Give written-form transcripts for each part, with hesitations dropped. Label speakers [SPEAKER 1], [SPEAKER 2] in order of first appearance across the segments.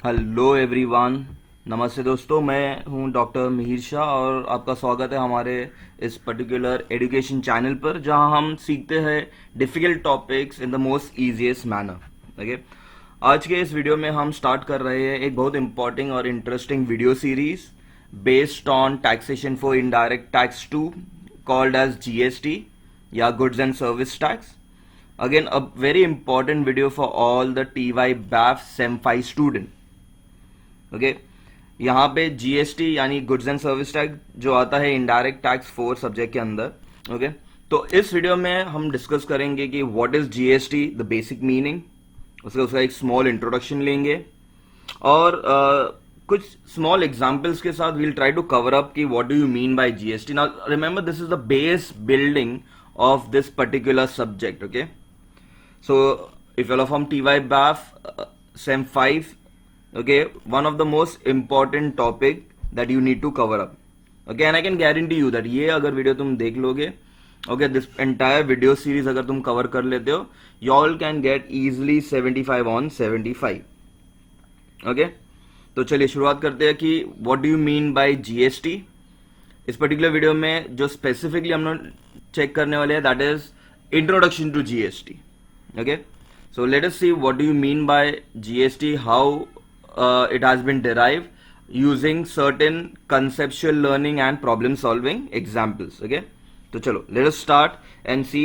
[SPEAKER 1] Hello everyone. नमस्ते दोस्तों, मैं हूं डॉक्टर मिहिर शाह और आपका स्वागत है हमारे इस पर्टिकुलर एजुकेशन चैनल पर, जहां हम सीखते हैं difficult topics in the most easiest manner. Okay, आज के इस वीडियो में हम स्टार्ट कर रहे हैं एक बहुत इंपॉर्टेंट और interesting video series based on taxation for indirect tax 2 called as GST या goods and service tax. Again, a very important video for all the TYBAF SEM 5 student. Okay, यहाँ पे जीएसटी यानी गुड्स एंड सर्विस टैक्स जो आता है indirect tax 4 subject के अंदर। Okay, तो इस वीडियो में हम डिस्कस करेंगे कि what is GST, the basic meaning, उसका एक स्मॉल इंट्रोडक्शन लेंगे और कुछ स्मॉल एग्जांपल्स के साथ we'll try to cover up कि what do you mean by GST. Now remember, this is the base building of this particular subject. Okay, so if you're from TYBAF SEM 5, okay, one of the most important topic that you need to cover up. Okay, and I can guarantee you that ये अगर video तुम देख लोगे, okay, this entire video series अगर तुम cover कर लेते हो, you all can get easily 75 on 75. Okay, तो चलिए शुरुआत करते हैं कि what do you mean by GST। इस पर्टिकुलर वीडियो में जो स्पेसिफिकली हम लोग चेक करने वाले हैं, that is introduction to GST. Okay, so let us see what do you mean by GST, how it has been derived using certain conceptual learning and problem solving examples. Okay, so chalo, let us start and see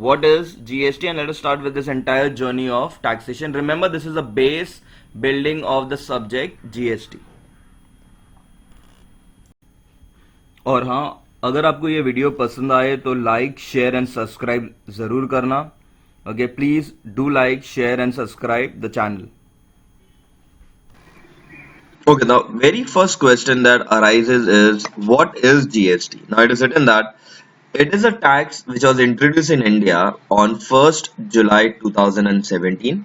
[SPEAKER 1] what is GST, and let us start with this entire journey of taxation. Remember, this is the base building of the subject GST. और हाँ, अगर आपको ये video पसंद आए तो like, share and subscribe जरूर करना। Okay, please do like, share and subscribe the channel.
[SPEAKER 2] Okay, the very first question that arises is what is GST? Now it is written that it is a tax which was introduced in India on 1st July 2017.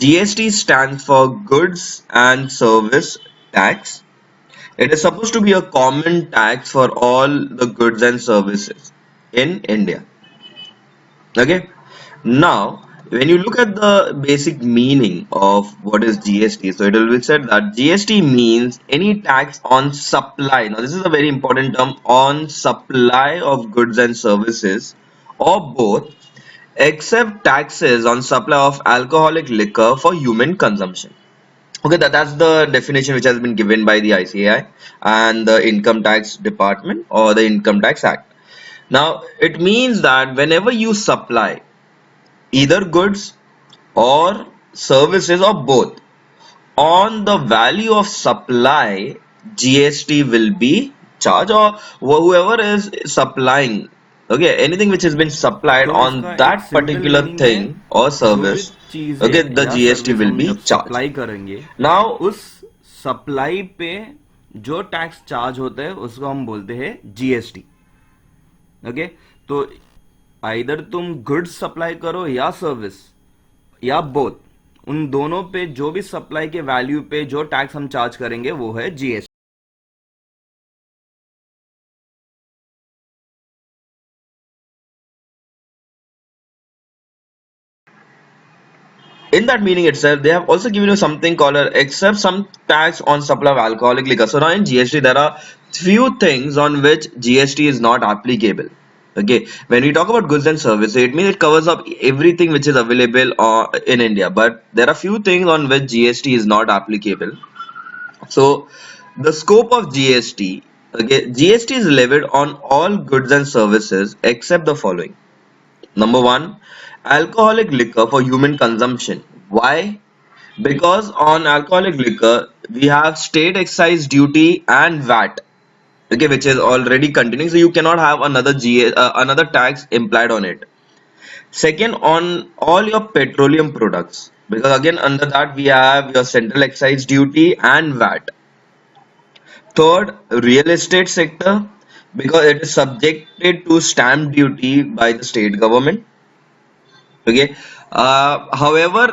[SPEAKER 2] GST stands for Goods and Service Tax. It is supposed to be a common tax for all the goods and services in India. Okay. Now, when you look at the basic meaning of what is GST, so it will be said that GST means any tax on supply. Now, this is a very important term, on supply of goods and services, or both, except taxes on supply of alcoholic liquor for human consumption. Okay, that's the definition which has been given by the ICAI and the Income Tax Department or the Income Tax Act. Now, it means that whenever you supply either goods or services or both, on the value of supply GST will be charged, or whoever is supplying, okay, anything which has been supplied
[SPEAKER 1] तो
[SPEAKER 2] on
[SPEAKER 1] इसका एक
[SPEAKER 2] that
[SPEAKER 1] simple
[SPEAKER 2] particular
[SPEAKER 1] meaning है,
[SPEAKER 2] thing or
[SPEAKER 1] जो भी
[SPEAKER 2] service,
[SPEAKER 1] चीज
[SPEAKER 2] okay,
[SPEAKER 1] है
[SPEAKER 2] the
[SPEAKER 1] या
[SPEAKER 2] GST
[SPEAKER 1] service
[SPEAKER 2] will
[SPEAKER 1] हम
[SPEAKER 2] be
[SPEAKER 1] जब
[SPEAKER 2] charged.
[SPEAKER 1] सप्लाई करेंगे,
[SPEAKER 2] Now,
[SPEAKER 1] उस सप्लाई पे जो टैक्स चार्ज होता है उसको हम बोलते हैं जीएसटी। ओके, तो आइदर तुम गुड्स सप्लाई करो या सर्विस या बोथ, उन दोनों पे जो भी सप्लाई के वैल्यू पे जो टैक्स हम चार्ज करेंगे वो है GST.
[SPEAKER 2] in that meaning itself, they have also given you something called except some tax on supply of alcoholic liquor. So now in GST, there are few things on which GST is not applicable. Okay, when we talk about goods and services, it means it covers up everything which is available in India. But there are few things on which GST is not applicable. So the scope of GST, okay, GST is levied on all goods and services except the following. Number one, alcoholic liquor for human consumption. Why? Because on alcoholic liquor we have state excise duty and VAT, okay, which is already continuing, so you cannot have another tax implied on it. Second, on all your petroleum products, because again under that we have your central excise duty and VAT. Third, real estate sector, because it is subjected to stamp duty by the state government. Okay, however,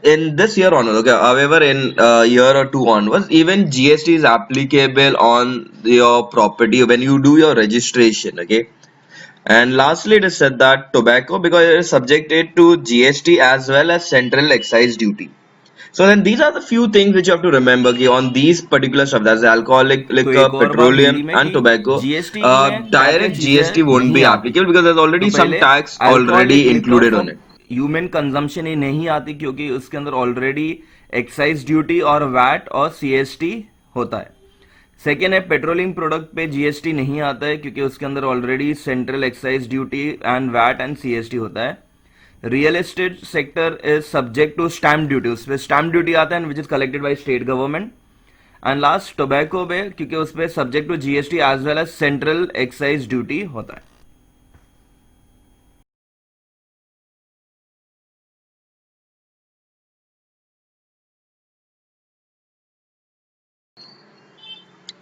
[SPEAKER 2] in this year onwards, okay, however, in year or two onwards, even GST is applicable on your property when you do your registration. Okay, and lastly, it is said that tobacco, because it is subjected to GST as well as central excise duty. So then these are the few things which you have to remember कि on these particular stuff, that's alcoholic
[SPEAKER 1] तो
[SPEAKER 2] liquor,
[SPEAKER 1] एक और बात Hindi
[SPEAKER 2] petroleum
[SPEAKER 1] में
[SPEAKER 2] and
[SPEAKER 1] कि
[SPEAKER 2] tobacco,
[SPEAKER 1] GST में क्या क्या
[SPEAKER 2] direct GST
[SPEAKER 1] चीजें
[SPEAKER 2] won't
[SPEAKER 1] नहीं
[SPEAKER 2] be
[SPEAKER 1] आती.
[SPEAKER 2] applicable because there's
[SPEAKER 1] तो
[SPEAKER 2] already some
[SPEAKER 1] पहले
[SPEAKER 2] tax
[SPEAKER 1] alcoholic
[SPEAKER 2] already
[SPEAKER 1] liquor
[SPEAKER 2] included
[SPEAKER 1] for
[SPEAKER 2] on it.
[SPEAKER 1] Human consumption ही नहीं आती क्योंकि उसके अंदर ऑलरेडी एक्साइज ड्यूटी और वैट और सीएसटी होता है. सेकेंड है पेट्रोलियम प्रोडक्ट पे जीएसटी नहीं आता है क्योंकि उसके अंदर already central excise duty and VAT and CST होता है. Real estate sector is subject to stamp duty, उस पर स्टैम्प ड्यूटी आता है which is collected by state government. And last tobacco पे क्योंकि उस पर subject to GST as well as central excise duty होता है.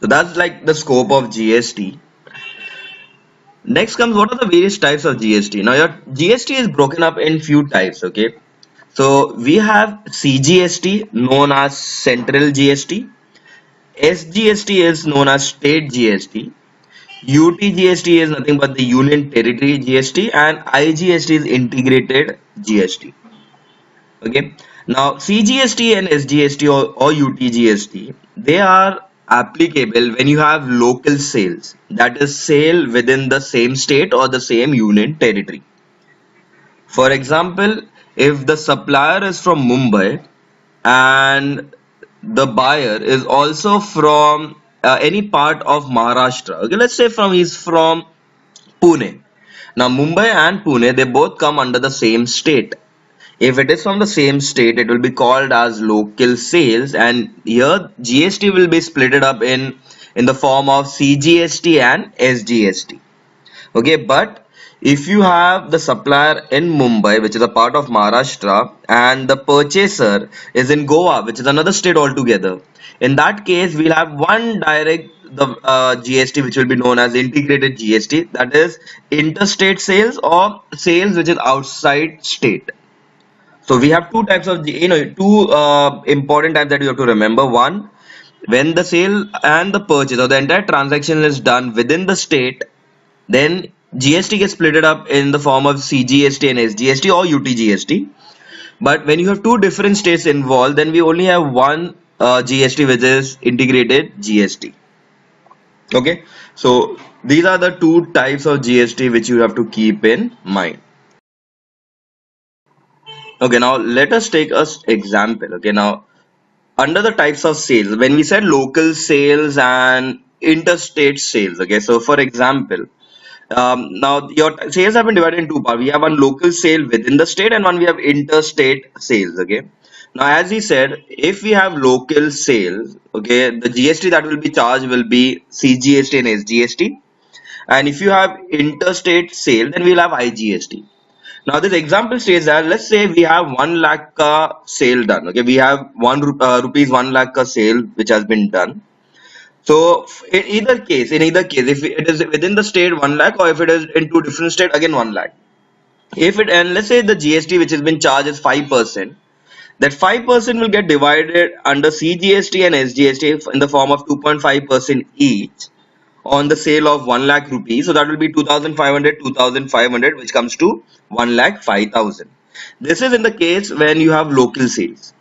[SPEAKER 2] So that's like the scope of GST. Next comes what are the various types of GST. Now your GST is broken up in few types, okay? So we have CGST known as Central GST, SGST is known as State GST, UTGST is nothing but the Union Territory GST, and IGST is Integrated GST. Okay. Now CGST and SGST or UTGST, they are applicable when you have local sales, that is sale within the same state or the same union territory. For example, if the supplier is from Mumbai and the buyer is also from any part of Maharashtra, okay, let's say he's from Pune. Now Mumbai and Pune, they both come under the same state. If it is from the same state, it will be called as local sales, and here GST will be split up in the form of CGST and SGST. Okay, but if you have the supplier in Mumbai, which is a part of Maharashtra, and the purchaser is in Goa, which is another state altogether, in that case, we'll have one direct the GST, which will be known as integrated GST, that is interstate sales or sales which is outside state. So we have two types of, two important types that you have to remember. One, when the sale and the purchase or the entire transaction is done within the state, then GST gets split up in the form of CGST and SGST or UTGST. But when you have two different states involved, then we only have one GST, which is integrated GST. Okay, so these are the two types of GST which you have to keep in mind. Okay, now let us take a example. Okay, now under the types of sales, when we said local sales and interstate sales, okay, so for example, now your sales have been divided in two parts. We have one local sale within the state and one we have interstate sales. Okay. Now, as we said, if we have local sales, okay, the GST that will be charged will be CGST and SGST. And if you have interstate sale, then we'll have IGST. Now, this example states that let's say we have 1 lakh ka sale done. Okay, we have rupees 1 lakh ka sale which has been done. So in either case, if it is within the state 1 lakh or if it is in two different state again 1 lakh. If it and let's say the GST which has been charged is 5%, that 5% will get divided under CGST and SGST in the form of 2.5% each on the sale of 1 lakh rupees. So that will be 2,500, which comes to 1 lakh 5,000. This is in the case when you have local sales.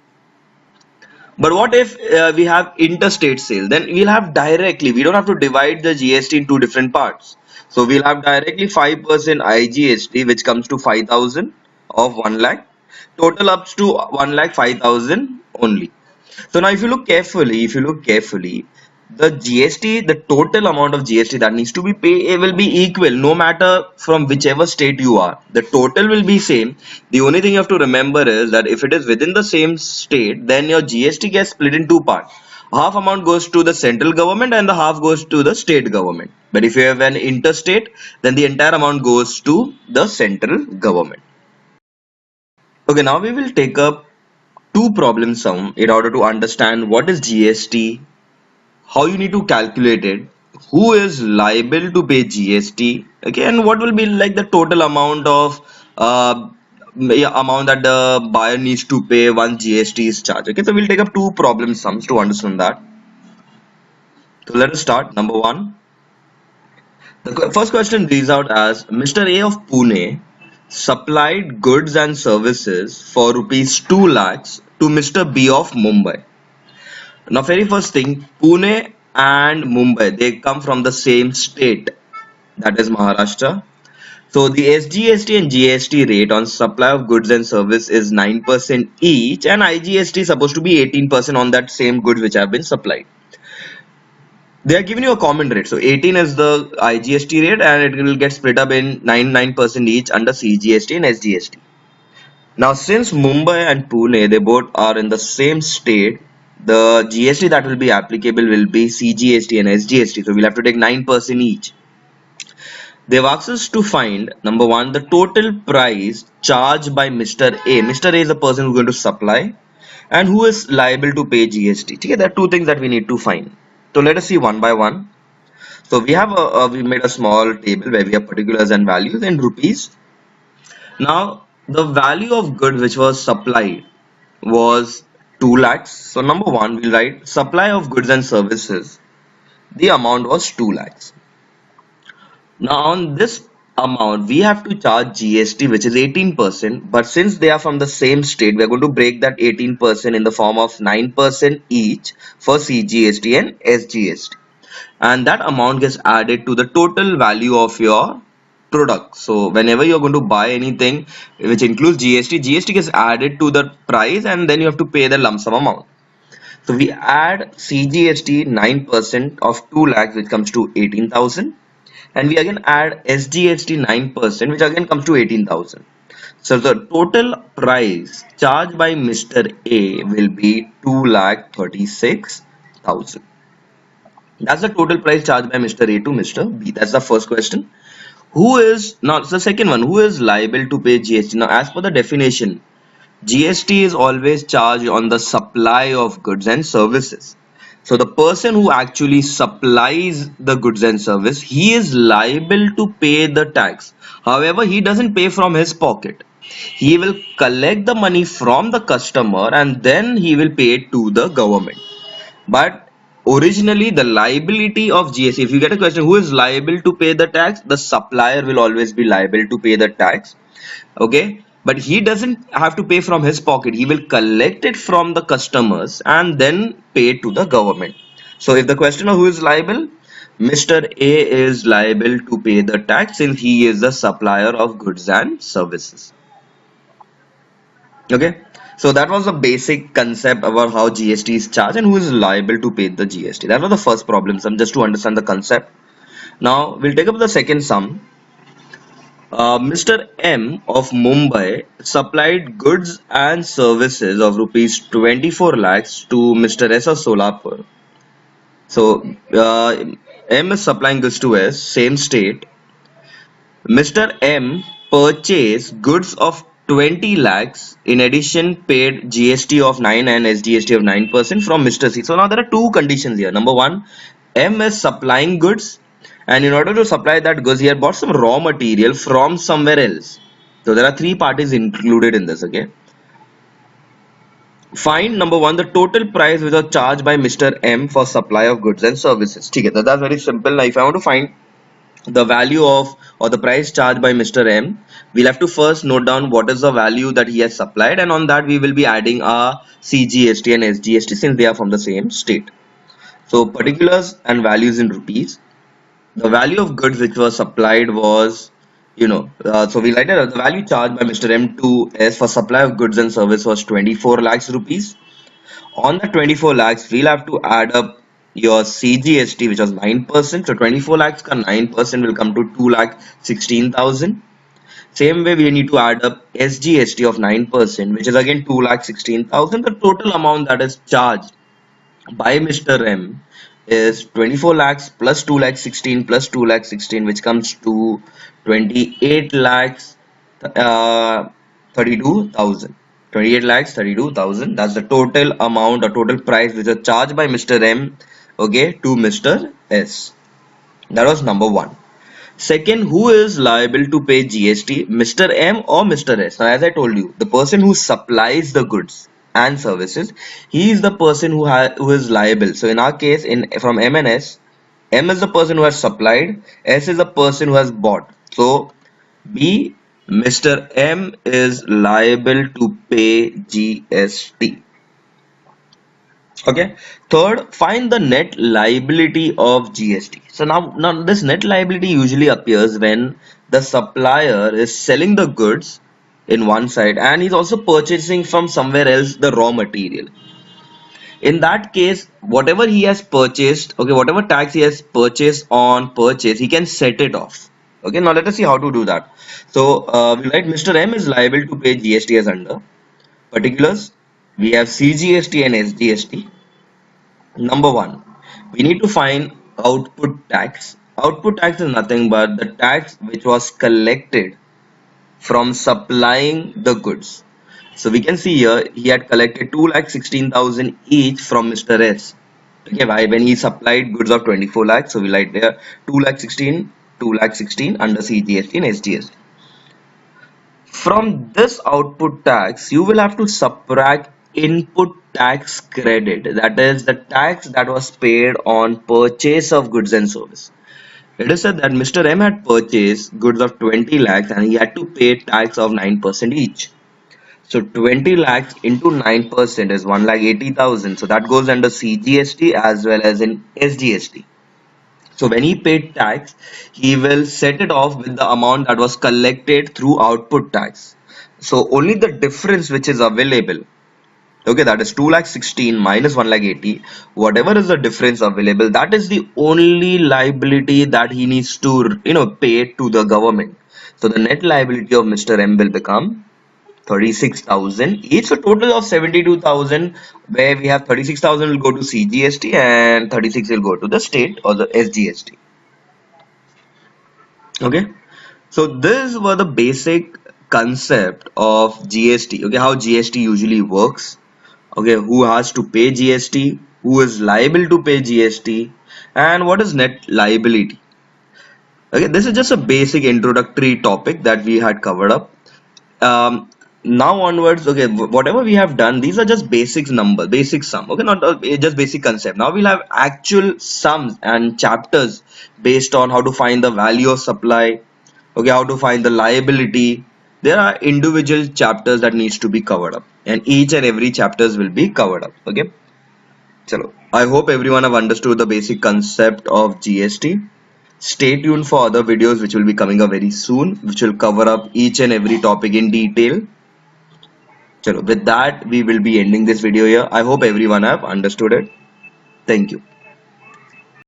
[SPEAKER 2] But what if we have interstate sale? Then we'll have directly, we don't have to divide the GST in two different parts. So we'll have directly 5% IGST, which comes to 5,000 of 1 lakh. Total up to 1 lakh 5,000 only. So now if you look carefully, the GST, the total amount of GST that needs to be paid will be equal no matter from whichever state you are. The total will be same. The only thing you have to remember is that if it is within the same state, then your GST gets split in two parts. Half amount goes to the central government and the half goes to the state government. But if you have an interstate, then the entire amount goes to the central government. Okay, now we will take up two problem sum in order to understand what is GST, how you need to calculate it, who is liable to pay GST, okay, and what will be like the total amount of amount that the buyer needs to pay once GST is charged. Okay, so we'll take up two problem sums to understand that. So let us start. Number one, the first question reads out as Mr. A of Pune supplied goods and services for rupees 2 lakhs to Mr. B of Mumbai. Now, very first thing, Pune and Mumbai, they come from the same state, that is Maharashtra. So the SGST and GST rate on supply of goods and service is 9% each, and IGST is supposed to be 18% on that same goods which have been supplied. They are giving you a common rate. So 18 is the IGST rate, and it will get split up in 9% each under CGST and SGST. Now, since Mumbai and Pune, they both are in the same state, the GST that will be applicable will be CGST and SGST. So we'll have to take 9% each. They've asked us to find, number one, the total price charged by Mr. A. Mr. A is the person who's going to supply and who is liable to pay GST. Okay, there are two things that we need to find. So let us see one by one. So we have we made a small table where we have particulars and values in rupees. Now the value of goods which was supplied was 2 lakhs. So number one, we'll write supply of goods and services. The amount was 2 lakhs. Now on this amount, we have to charge GST, which is 18%. But since they are from the same state, we are going to break that 18% in the form of 9% each for CGST and SGST. And that amount gets added to the total value of your product. So whenever you're going to buy anything which includes GST, GST gets added to the price, and then you have to pay the lump sum amount. So we add CGST 9% of 2 lakhs, which comes to 18,000. And we again add SGST 9%, which again comes to 18,000. So the total price charged by Mr. A will be 2,36,000. That's the total price charged by Mr. A to Mr. B. That's the first question. Who is now the second one? Who is liable to pay GST? Now, as per the definition, GST is always charged on the supply of goods and services. So the person who actually supplies the goods and service, he is liable to pay the tax. However, he doesn't pay from his pocket. He will collect the money from the customer and then he will pay it to the government. But originally, the liability of GST, if you get a question, who is liable to pay the tax? The supplier will always be liable to pay the tax. Okay, but he doesn't have to pay from his pocket. He will collect it from the customers and then pay it to the government. So if the question of who is liable, Mr. A is liable to pay the tax since he is the supplier of goods and services. Okay, so that was the basic concept about how GST is charged and who is liable to pay the GST. That was the first problem sum, just to understand the concept. Now we'll take up the second sum. Mr. M of Mumbai supplied goods and services of rupees 24 lakhs to Mr. S of Solapur. So M is supplying goods to S, same state. Mr. M purchased goods of 20 lakhs, in addition paid GST of 9 and SGST of 9% from Mr. C. So now there are two conditions here. Number one, M is supplying goods, and in order to supply that goods, he had bought some raw material from somewhere else. So there are three parties included in this. Okay, find number one, the total price which was charged by Mr. M for supply of goods and services. Okay, that's very simple. Now if I want to find the value of or the price charged by Mr. M, we'll have to first note down what is the value that he has supplied, and on that we will be adding our CGST and SGST since they are from the same state. So particulars and values in rupees. The value of goods which was supplied was, so we write it, the value charged by Mr. M to S for supply of goods and service was 24 lakhs rupees. On the 24 lakhs, we'll have to add up your CGST, which was 9%. So 24 lakhs ka 9% will come to 2,16,000. Same way, we need to add up SGST of 9%, which is again 2,16,000. The total amount that is charged by Mr. M is 24 lakhs plus 2 lakhs 16 plus 2 lakhs 16, which comes to 28 lakhs 32,000. 28 lakhs 32,000. That's the total amount or total price which was charged by Mr. M, okay, to Mr. S. That was number one. Second, who is liable to pay GST, Mr. M or Mr. S? Now, as I told you, the person who supplies the goods and services, he is the person who is liable. So in our case, from M and S, M is the person who has supplied, S is the person who has bought. So B, Mr. M is liable to pay GST. Okay. Third, find the net liability of GST. So now this net liability usually appears when the supplier is selling the goods in one side and he's also purchasing from somewhere else the raw material. In that case, whatever he has purchased, okay, whatever tax he has purchased on purchase, he can set it off. Okay, now let us see how to do that. So we write Mr. M is liable to pay GST as under particulars. We have CGST and SGST. Number one, we need to find output tax. Output tax is nothing but the tax which was collected from supplying the goods. So we can see here he had collected 2,16,000 each from Mr. S. Okay, why when he supplied goods of 24 lakhs, so we write there 2,16, 2,16 under CGST and SGST. From this output tax, you will have to subtract input tax credit, that is the tax that was paid on purchase of goods and service. It is said that Mr. M had purchased goods of 20 lakhs and he had to pay tax of 9% each. So 20 lakhs into 9% is 1,80,000. So that goes under CGST as well as in SGST. So when he paid tax, he will set it off with the amount that was collected through output tax. So only the difference which is available, okay, that is 2,16,000 minus 1,80,000, whatever is the difference available, that is the only liability that he needs to, pay to the government. So the net liability of Mr. M will become 36,000 each, so total of 72,000, where we have 36,000 will go to CGST and 36 will go to the state or the SGST. Okay, so these were the basic concept of GST. Okay, how GST usually works. Okay, who has to pay GST, who is liable to pay GST, and what is net liability. Okay, this is just a basic introductory topic that we had covered up. Now onwards, okay, whatever we have done, these are just basics number, basic sum, okay, not just basic concept. Now we'll have actual sums and chapters based on how to find the value of supply, okay, how to find the liability. There are individual chapters that needs to be covered up, and each and every chapters will be covered up. Okay, chalo. I hope everyone have understood the basic concept of GST. Stay tuned for other videos which will be coming up very soon, which will cover up each and every topic in detail. Chalo, with that, we will be ending this video here. I hope everyone have understood it. Thank you.